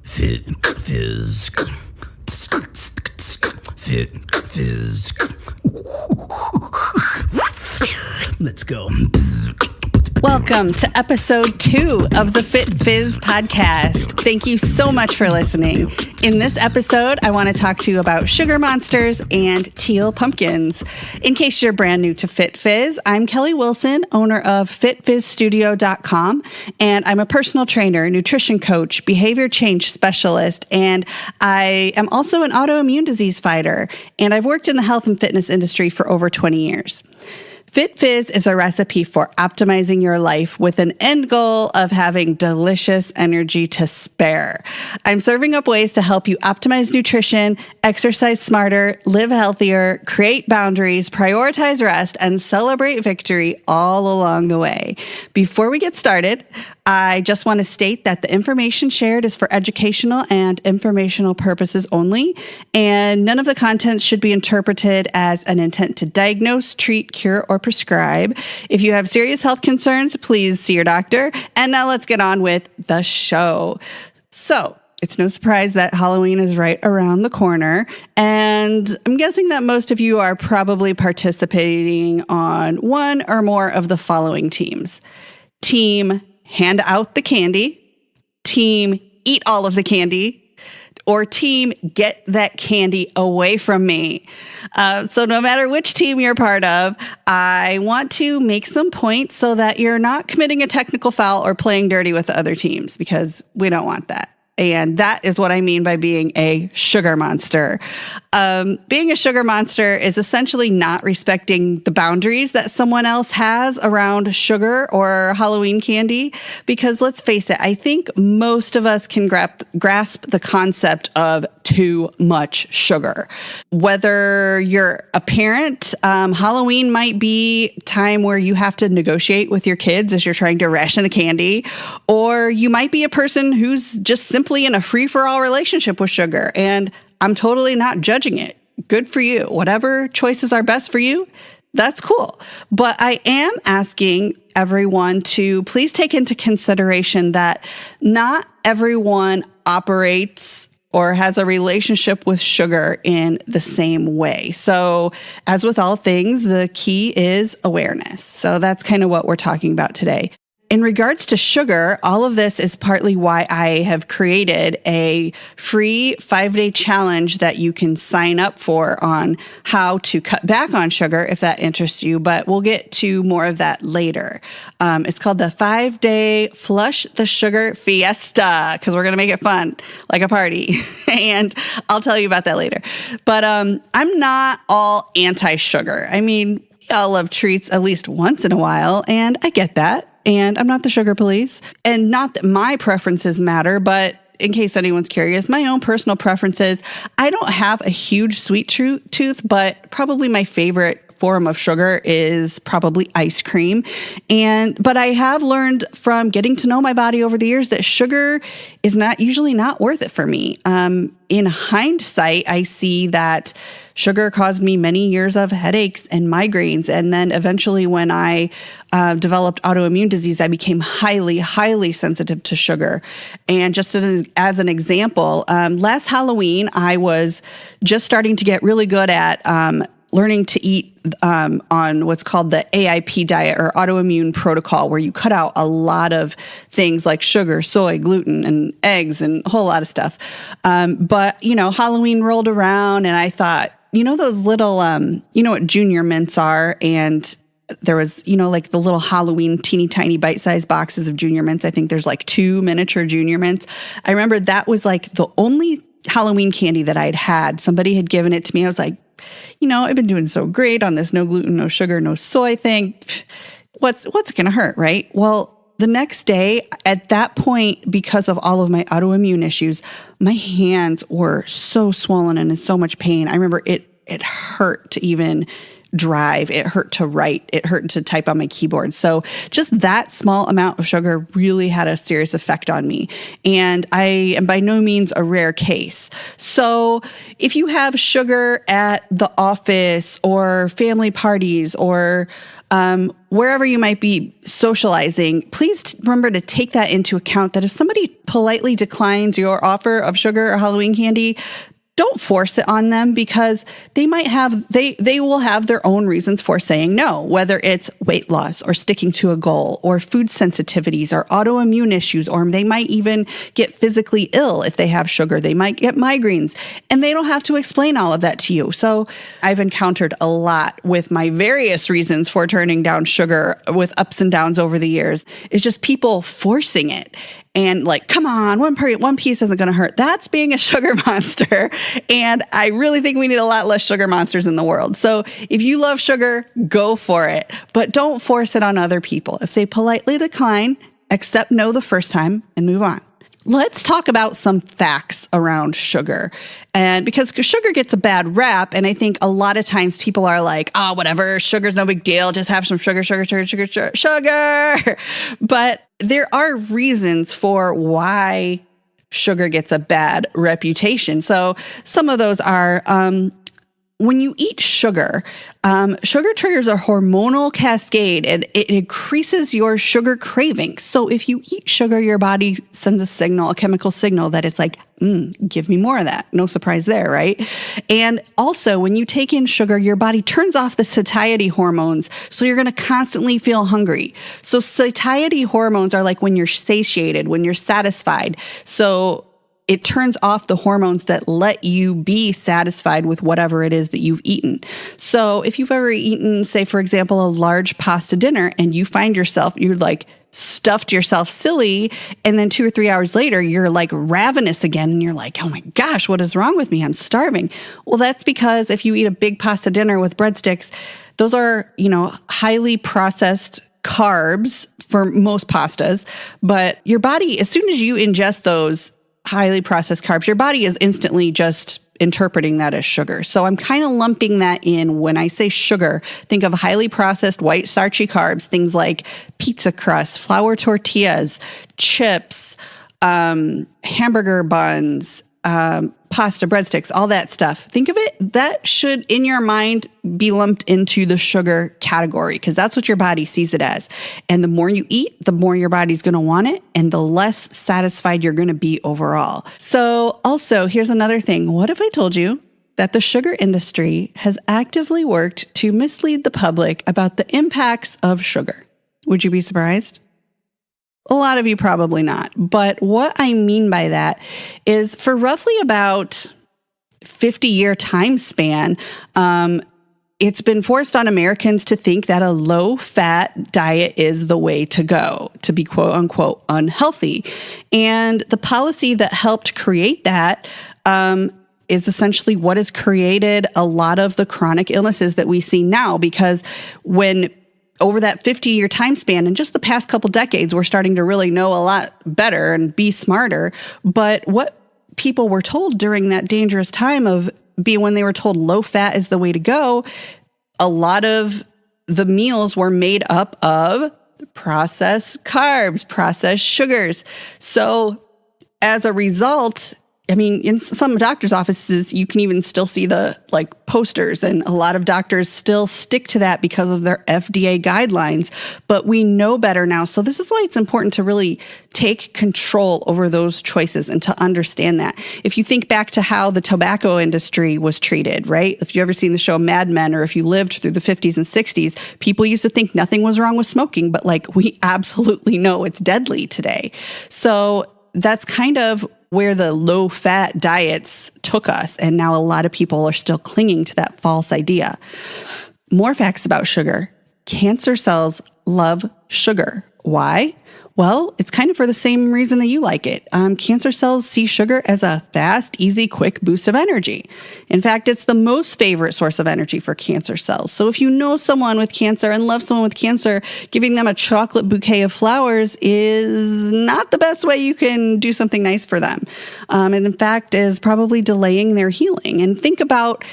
FitFizz. FitFizz. Let's go. Welcome to episode 2 of the FitFizz Podcast. Thank you so much for listening. In this episode, I want to talk to you about sugar monsters and Teal Pumpkins. In case you're brand new to FitFizz, I'm Kelly Wilson, owner of FitFizzStudio.com, and I'm a personal trainer, nutrition coach, behavior change specialist, and I am also an autoimmune disease fighter, and I've worked in the health and fitness industry for over 20 years. FitFizz is a recipe for optimizing your life with an end goal of having delicious energy to spare. I'm serving up ways to help you optimize nutrition, exercise smarter, live healthier, create boundaries, prioritize rest, and celebrate victory all along the way. Before we get started, I just want to state that the information shared is for educational and informational purposes only, and none of the contents should be interpreted as an intent to diagnose, treat, cure, or prescribe. If you have serious health concerns, please see your doctor. And now let's get on with the show. So, it's no surprise that Halloween is right around the corner, and I'm guessing that most of you are probably participating on one or more of the following teams. Team hand out the candy, team eat all of the candy, or team get that candy away from me. So no matter which team you're part of, I want to make some points so that you're not committing a technical foul or playing dirty with the other teams, because we don't want that. And that is what I mean by being a sugar monster. Being a sugar monster is essentially not respecting the boundaries that someone else has around sugar or Halloween candy. Because let's face it, I think most of us can grasp the concept of too much sugar. Whether you're a parent, Halloween might be time where you have to negotiate with your kids as you're trying to ration the candy. Or you might be a person who's just simply in a free-for-all relationship with sugar, and I'm totally not judging it. Good for you. Whatever choices are best for you, that's cool. But I am asking everyone to please take into consideration that not everyone operates or has a relationship with sugar in the same way. So as with all things, the key is awareness. So that's kind of what we're talking about today. In regards to sugar, all of this is partly why I have created a free 5-day challenge that you can sign up for on how to cut back on sugar if that interests you, but we'll get to more of that later. It's called the 5-day Flush the Sugar Fiesta, because we're going to make it fun, like a party, and I'll tell you about that later. But I'm not all anti-sugar. I mean, we all love treats at least once in a while, and I get that. And I'm not the sugar police. And not that my preferences matter, but in case anyone's curious, my own personal preferences, I don't have a huge sweet tooth, but probably my favorite form of sugar is probably ice cream. But I have learned from getting to know my body over the years that sugar is usually not worth it for me. In hindsight, I see that sugar caused me many years of headaches and migraines. And then eventually when I developed autoimmune disease, I became highly, highly sensitive to sugar. And just as an example, last Halloween, I was just starting to get really good at learning to eat on what's called the AIP diet, or autoimmune protocol, where you cut out a lot of things like sugar, soy, gluten, and eggs, and a whole lot of stuff. But, Halloween rolled around, and I thought, those little, what Junior Mints are, and there was, like the little Halloween teeny tiny bite-sized boxes of Junior Mints. I think there's like 2 miniature Junior Mints. I remember that was like the only Halloween candy that I'd had. Somebody had given it to me. I was like, I've been doing so great on this no gluten, no sugar, no soy thing. What's it going to hurt, right? Well, the next day, at that point, because of all of my autoimmune issues, my hands were so swollen and in so much pain. I remember it hurt to even drive. It hurt to write. It hurt to type on my keyboard. So just that small amount of sugar really had a serious effect on me. And I am by no means a rare case. So if you have sugar at the office or family parties or wherever you might be socializing, please remember to take that into account, that if somebody politely declines your offer of sugar or Halloween candy, don't force it on them, because they will have their own reasons for saying no, whether it's weight loss or sticking to a goal or food sensitivities or autoimmune issues, or they might even get physically ill if they have sugar. They might get migraines, and they don't have to explain all of that to you. So I've encountered a lot with my various reasons for turning down sugar with ups and downs over the years. It's just people forcing it. And like, come on, one piece isn't going to hurt. That's being a sugar monster. And I really think we need a lot less sugar monsters in the world. So if you love sugar, go for it. But don't force it on other people. If they politely decline, accept no the first time and move on. Let's talk about some facts around sugar. And because sugar gets a bad rap, and I think a lot of times people are like, oh, whatever, sugar's no big deal. Just have some sugar. But there are reasons for why sugar gets a bad reputation. So some of those are, when you eat sugar, sugar triggers a hormonal cascade, and it increases your sugar cravings. So if you eat sugar, your body sends a chemical signal that it's like, give me more of that. No surprise there, right? And also, when you take in sugar, your body turns off the satiety hormones, so you're going to constantly feel hungry. So satiety hormones are like when you're satiated, when you're satisfied. So it turns off the hormones that let you be satisfied with whatever it is that you've eaten. So if you've ever eaten, say, for example, a large pasta dinner, and you find yourself, you're like stuffed yourself silly, and then 2 or 3 hours later, you're like ravenous again, and you're like, oh my gosh, what is wrong with me? I'm starving. Well, that's because if you eat a big pasta dinner with breadsticks, those are, highly processed carbs for most pastas, but your body, as soon as you ingest those highly processed carbs, your body is instantly just interpreting that as sugar. So I'm kind of lumping that in when I say sugar. Think of highly processed white starchy carbs, things like pizza crust, flour tortillas, chips, hamburger buns, pasta, breadsticks, all that stuff. Think of it, that should, in your mind, be lumped into the sugar category, because that's what your body sees it as. And the more you eat, the more your body's going to want it, and the less satisfied you're going to be overall. So also, here's another thing. What if I told you that the sugar industry has actively worked to mislead the public about the impacts of sugar? Would you be surprised? A lot of you probably not. But what I mean by that is, for roughly about 50-year time span, it's been forced on Americans to think that a low-fat diet is the way to go, to be quote-unquote unhealthy. And the policy that helped create that is essentially what has created a lot of the chronic illnesses that we see now, because over that 50-year time span, and just the past couple decades, we're starting to really know a lot better and be smarter. But what people were told during that dangerous time when they were told low fat is the way to go, a lot of the meals were made up of processed carbs, processed sugars. So as a result, in some doctors' offices, you can even still see the posters, and a lot of doctors still stick to that because of their FDA guidelines. But we know better now. So this is why it's important to really take control over those choices and to understand that. If you think back to how the tobacco industry was treated, right? If you've ever seen the show Mad Men, or if you lived through the 50s and 60s, people used to think nothing was wrong with smoking, but we absolutely know it's deadly today. So that's kind of where the low-fat diets took us, and now a lot of people are still clinging to that false idea. More facts about sugar. Cancer cells love sugar. Why? Well, it's kind of for the same reason that you like it. Cancer cells see sugar as a fast, easy, quick boost of energy. In fact, it's the most favorite source of energy for cancer cells. So if you know someone with cancer and love someone with cancer, giving them a chocolate bouquet of flowers is not the best way you can do something nice for them. And in fact, is probably delaying their healing. And think about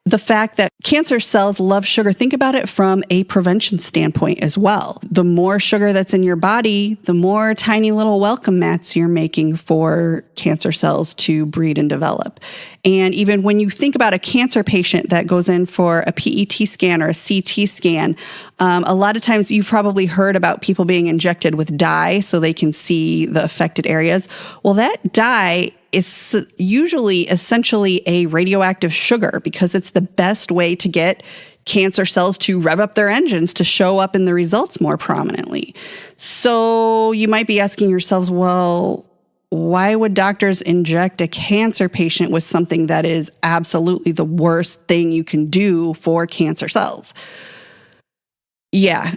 the fact that cancer cells love sugar, think about it from a prevention standpoint as well. The more sugar that's in your body, the more tiny little welcome mats you're making for cancer cells to breed and develop. And even when you think about a cancer patient that goes in for a PET scan or a CT scan, a lot of times you've probably heard about people being injected with dye so they can see the affected areas. Well, that dye is usually essentially a radioactive sugar because it's the best way to get cancer cells to rev up their engines to show up in the results more prominently. So you might be asking yourselves, well, why would doctors inject a cancer patient with something that is absolutely the worst thing you can do for cancer cells? Yeah.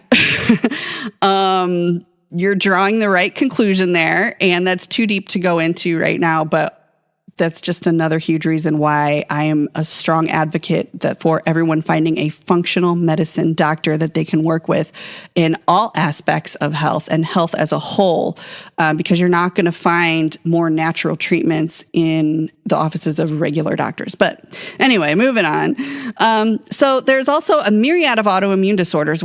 You're drawing the right conclusion there, and that's too deep to go into right now, but that's just another huge reason why I am a strong advocate that for everyone finding a functional medicine doctor that they can work with in all aspects of health and health as a whole, because you're not going to find more natural treatments in the offices of regular doctors. But anyway, moving on. So there's also a myriad of autoimmune disorders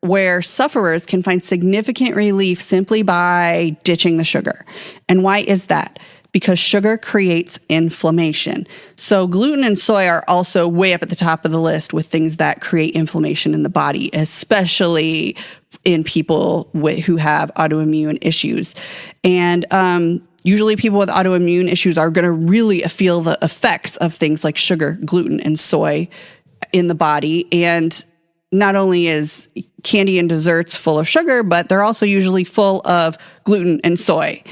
where sufferers can find significant relief simply by ditching the sugar. And why is that? Because sugar creates inflammation. So gluten and soy are also way up at the top of the list with things that create inflammation in the body, especially in people who have autoimmune issues. And usually people with autoimmune issues are going to really feel the effects of things like sugar, gluten, and soy in the body. And not only is candy and desserts full of sugar, but they're also usually full of gluten and soy.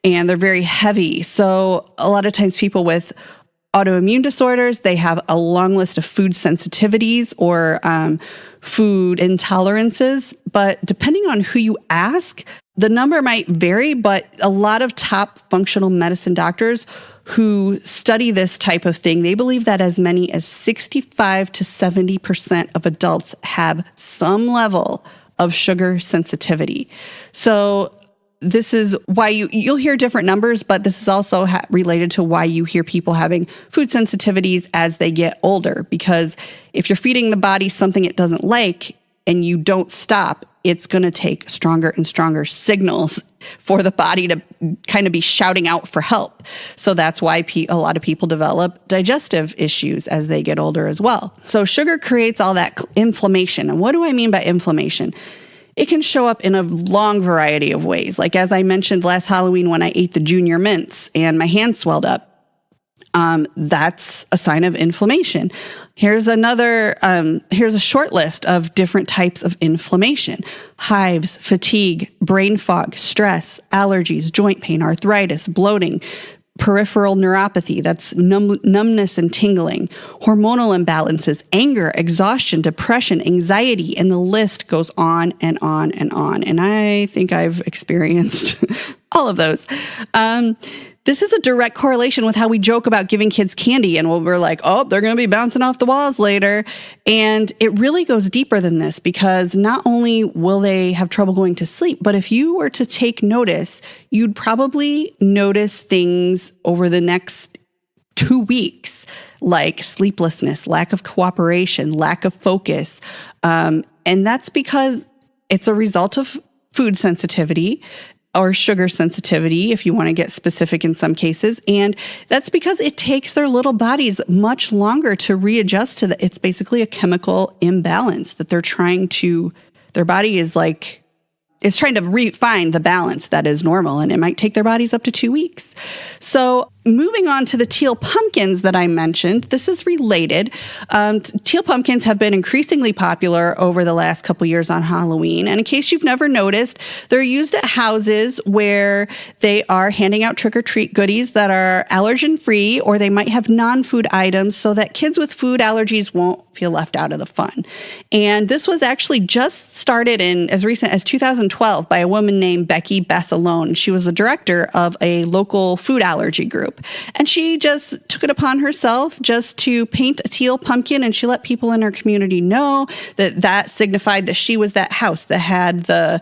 And they're very heavy. So a lot of times people with autoimmune disorders, they have a long list of food sensitivities or food intolerances. But depending on who you ask, the number might vary, but a lot of top functional medicine doctors who study this type of thing, they believe that as many as 65 to 70% of adults have some level of sugar sensitivity. So this is why you'll hear different numbers, but this is also related to why you hear people having food sensitivities as they get older. Because if you're feeding the body something it doesn't like and you don't stop, it's going to take stronger and stronger signals for the body to kind of be shouting out for help. So that's why a lot of people develop digestive issues as they get older as well. So sugar creates all that inflammation. And what do I mean by inflammation? It can show up in a long variety of ways. Like as I mentioned last Halloween when I ate the junior mints and my hand swelled up, that's a sign of inflammation. Here's a short list of different types of inflammation: hives, fatigue, brain fog, stress, allergies, joint pain, arthritis, bloating, peripheral neuropathy, that's numbness and tingling, hormonal imbalances, anger, exhaustion, depression, anxiety, and the list goes on and on and on. And I think I've experienced all of those. This is a direct correlation with how we joke about giving kids candy and we're like, oh, they're going to be bouncing off the walls later. And it really goes deeper than this because not only will they have trouble going to sleep, but if you were to take notice, you'd probably notice things over the next 2 weeks, like sleeplessness, lack of cooperation, lack of focus. And that's because it's a result of food sensitivity or sugar sensitivity, if you want to get specific in some cases. And that's because it takes their little bodies much longer to readjust to it's basically a chemical imbalance that their body is like, it's trying to refine the balance that is normal, and it might take their bodies up to 2 weeks. So moving on to the Teal Pumpkins that I mentioned, this is related. Teal Pumpkins have been increasingly popular over the last couple years on Halloween. And in case you've never noticed, they're used at houses where they are handing out trick-or-treat goodies that are allergen-free, or they might have non-food items so that kids with food allergies won't feel left out of the fun. And this was actually just started in as recent as 2012 by a woman named Becky Bassalone. She was the director of a local food allergy group. And she just took it upon herself just to paint a teal pumpkin, and she let people in her community know that signified that she was that house that had the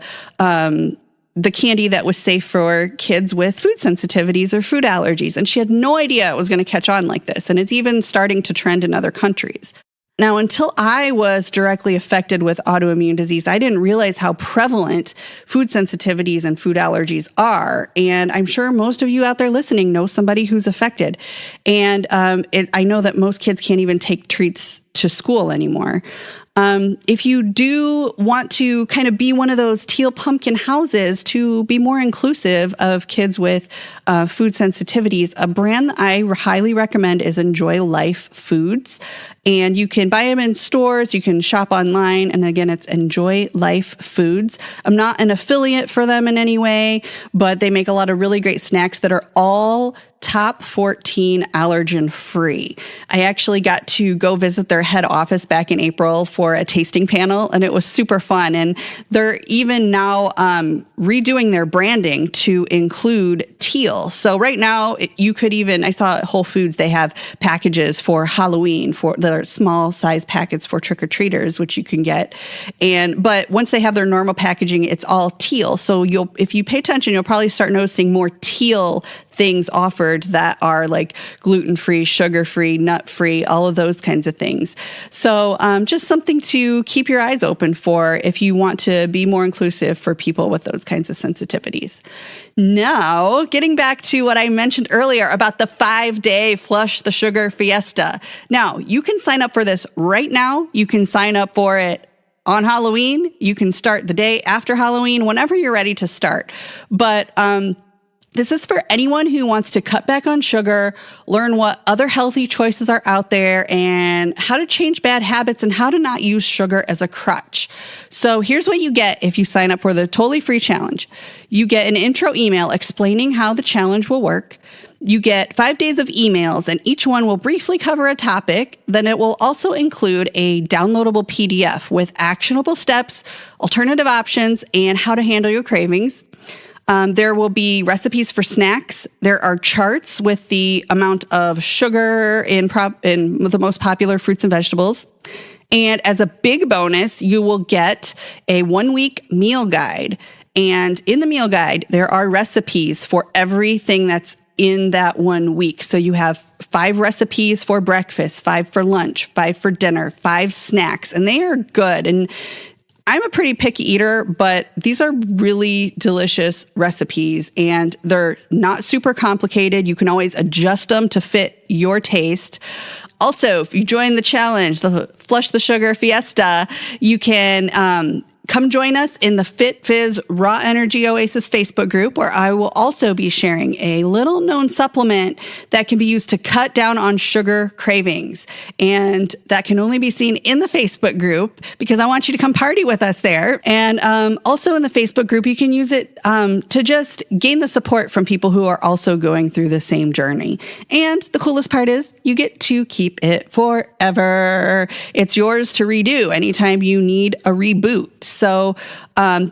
the candy that was safe for kids with food sensitivities or food allergies. And she had no idea it was going to catch on like this. And it's even starting to trend in other countries. Now, until I was directly affected with autoimmune disease, I didn't realize how prevalent food sensitivities and food allergies are. And I'm sure most of you out there listening know somebody who's affected. And I know that most kids can't even take treats to school anymore. If you do want to kind of be one of those Teal Pumpkin houses to be more inclusive of kids with food sensitivities, a brand that I highly recommend is Enjoy Life Foods. And you can buy them in stores, you can shop online, and again, it's Enjoy Life Foods. I'm not an affiliate for them in any way, but they make a lot of really great snacks that are all top 14 allergen free. I actually got to go visit their head office back in April for a tasting panel, and it was super fun. And they're even now redoing their branding to include teal. So right now, you could even, I saw at Whole Foods, they have packages for Halloween that are small size packets for trick-or-treaters, which you can get. But once they have their normal packaging, it's all teal. So if you pay attention, you'll probably start noticing more teal things offered that are like gluten-free, sugar-free, nut-free, all of those kinds of things. So just something to keep your eyes open for if you want to be more inclusive for people with those kinds of sensitivities. Now, getting back to what I mentioned earlier about the 5-day Flush the Sugar Fiesta. Now, you can sign up for this right now. You can sign up for it on Halloween. You can start the day after Halloween, whenever you're ready to start. But this is for anyone who wants to cut back on sugar, learn what other healthy choices are out there, and how to change bad habits and how to not use sugar as a crutch. So here's what you get if you sign up for the totally free challenge. You get an intro email explaining how the challenge will work. You get 5 days of emails, and each one will briefly cover a topic. Then it will also include a downloadable PDF with actionable steps, alternative options, and how to handle your cravings. There will be recipes for snacks. There are charts with the amount of sugar in the most popular fruits and vegetables. And as a big bonus, you will get a 1-week meal guide. And in the meal guide, there are recipes for everything that's in that 1 week. So you have 5 recipes for breakfast, 5 for lunch, 5 for dinner, 5 snacks, and they are good. And I'm a pretty picky eater, but these are really delicious recipes, and they're not super complicated. You can always adjust them to fit your taste. Also, if you join the challenge, the Flush the Sugar Fiesta, you can come join us in the FitFizz Raw Energy Oasis Facebook group, where I will also be sharing a little known supplement that can be used to cut down on sugar cravings. And that can only be seen in the Facebook group because I want you to come party with us there. And also in the Facebook group, you can use it to just gain the support from people who are also going through the same journey. And the coolest part is you get to keep it forever. It's yours to redo anytime you need a reboot. So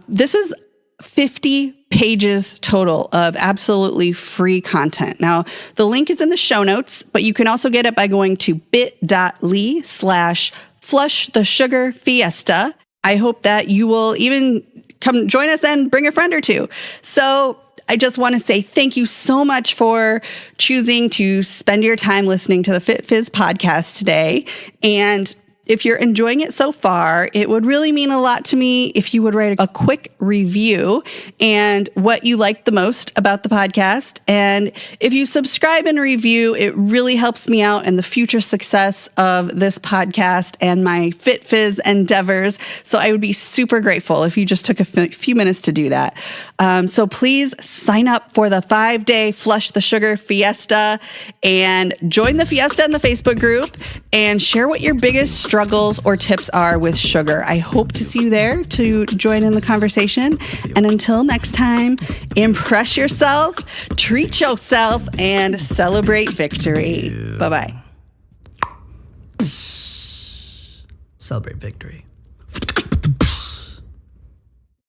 this is 50 pages total of absolutely free content. Now, the link is in the show notes, but you can also get it by going to bit.ly/flushthesugarfiesta. I hope that you will even come join us and bring a friend or two. So I just want to say thank you so much for choosing to spend your time listening to the FitFizz podcast today. And if you're enjoying it so far, it would really mean a lot to me if you would write a quick review and what you liked the most about the podcast. And if you subscribe and review, it really helps me out in the future success of this podcast and my FitFizz endeavors. So I would be super grateful if you just took a few minutes to do that. So please sign up for the 5-day Flush the Sugar Fiesta and join the Fiesta in the Facebook group and share what your biggest struggles or tips are with sugar. I hope to see you there to join in the conversation. And until next time, impress yourself, treat yourself, and celebrate victory. Bye-bye. Celebrate victory.